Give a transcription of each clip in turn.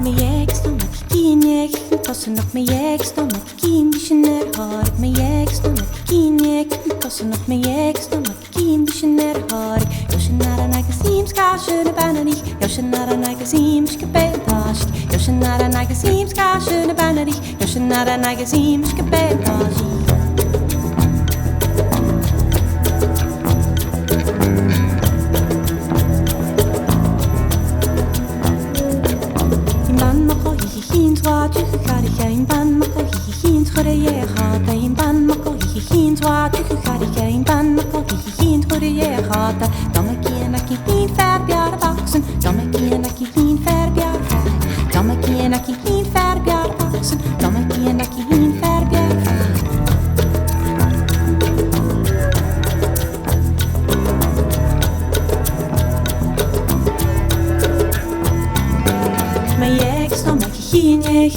med jeg står med kikin jeg kosse nok med jeg står med kikin bishner har med jeg står med kikin jeg kosse nok med jeg står med kikin bishner har yo shnara nagasim ska shune banani yo shnara nagasim ska betash yo shnara nagasim ska shune banani yo shnara nagasim ska betash tu gari geen ban mako hihin khore ye khata in ban mako hihin twa tu gari geen ban mako hihin khore ye khata damme kiena kihin fer bjar baksen damme kiena kihin fer bjar damme kiena kihin fer bjar baksen damme kiena kihin fer bjar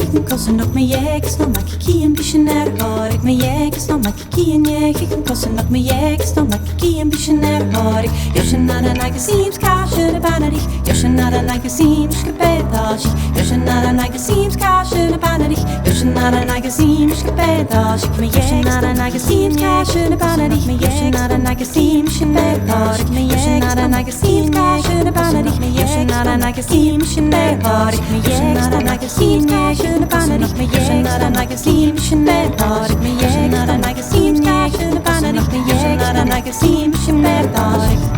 ik kossen nog met jij stom maak ik een beetje naar haar ik met jij stom maak ik een ik kossen nog met jij stom maak ik een beetje naar haar yo shnara nagasim ska shune banari yo shnara nagasim ska betash yo shnara nagasim ska shune banari yo shnara nagasim ska betash ik met jij shnara nagasim ska shune banari yo shnara nagasim ska betash ik met jij shnara nagasim ska shune banari yo shnara nagasim ska betash ik met jij shnara nagasim ska shune banari ik met jij shnara nagasim ska betash ik met jij shnara nagasim ska shune banari ik met jij shnara nagasim ska betash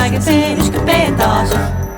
Nagasim,